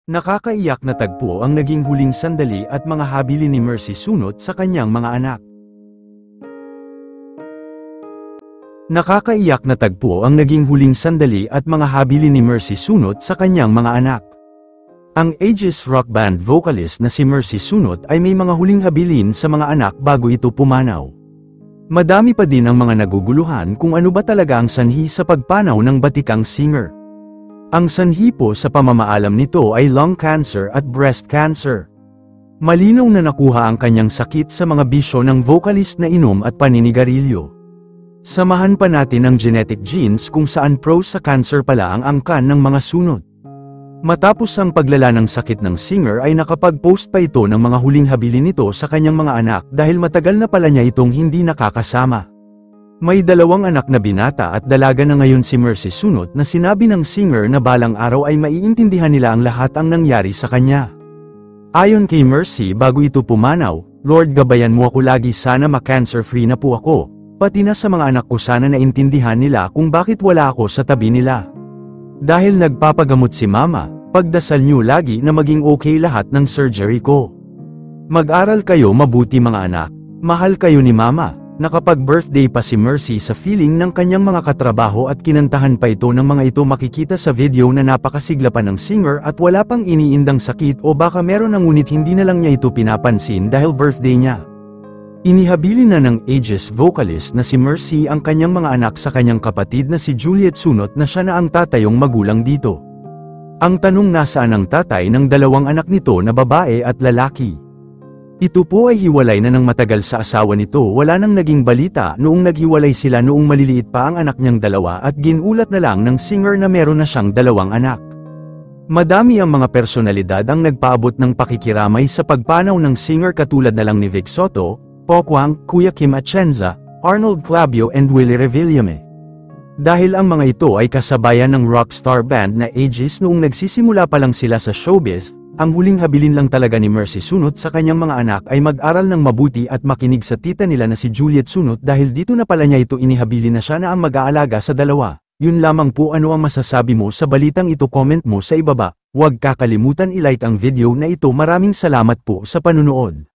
Nakakaiyak na tagpo ang naging huling sandali at mga habili ni Mercy Sunot sa kanyang mga anak. Nakakaiyak na tagpo ang naging huling sandali at mga habili ni Mercy Sunot sa kanyang mga anak. Ang Aegis rock band vocalist na si Mercy Sunot ay may mga huling habilin sa mga anak bago ito pumanaw. Madami pa din ang mga naguguluhan kung ano ba talaga ang sanhi sa pagpanaw ng batikang singer. Ang sanhi po sa pamamaalam nito ay lung cancer at breast cancer. Malinaw na nakuha ang kanyang sakit sa mga bisyo ng vocalist na inom at paninigarilyo. Samahan pa natin ang genetic genes kung saan pro sa cancer pala ang angkan ng mga sunod. Matapos ang paglala ng sakit ng singer ay nakapag-post pa ito ng mga huling habilin nito sa kanyang mga anak dahil matagal na pala niya itong hindi nakakasama. May 2 anak na binata at dalaga na ngayon si Mercy Sunot na sinabi ng singer na balang araw ay maiintindihan nila ang lahat ang nangyari sa kanya. Ayon kay Mercy bago ito pumanaw, "Lord, gabayan mo ako lagi, sana ma-cancer free na po ako, pati na sa mga anak ko sana naintindihan nila kung bakit wala ako sa tabi nila. Dahil nagpapagamot si mama, pagdasal niyo lagi na maging okay lahat ng surgery ko. Mag-aral kayo mabuti mga anak, mahal kayo ni mama." Nakapag-birthday pa si Mercy sa feeling ng kanyang mga katrabaho at kinantahan pa ito ng mga ito. Makikita sa video na napakasigla pa ng singer at wala pang iniindang sakit o baka meron na ngunit hindi na lang niya ito pinapansin dahil birthday niya. Inihabili na ng Aegis vocalist na si Mercy ang kanyang mga anak sa kanyang kapatid na si Juliet Sunot na siya na ang tatayong magulang dito. Ang tanong, nasaan ang tatay ng 2 anak nito na babae at lalaki? Ito po ay hiwalay na ng matagal sa asawa nito. Wala nang naging balita noong naghiwalay sila noong maliliit pa ang anak niyang 2 at ginulat na lang ng singer na meron na siyang 2 anak. Madami ang mga personalidad ang nagpaabot ng pakikiramay sa pagpanaw ng singer katulad na lang ni Vic Soto, Pokwang, Kuya Kim Atienza, Arnold Clavio and Willie Revillame. Dahil ang mga ito ay kasabayan ng rockstar band na Aegis noong nagsisimula pa lang sila sa showbiz, ang huling habilin lang talaga ni Mercy Sunot sa kanyang mga anak ay mag-aral ng mabuti at makinig sa tita nila na si Juliet Sunot dahil dito na pala niya ito inihabilin na siya na ang mag-aalaga sa 2. Yun lamang po. Ano ang masasabi mo sa balitang ito? Comment mo sa ibaba. Huwag kakalimutan i-like ang video na ito. Maraming salamat po sa panunood.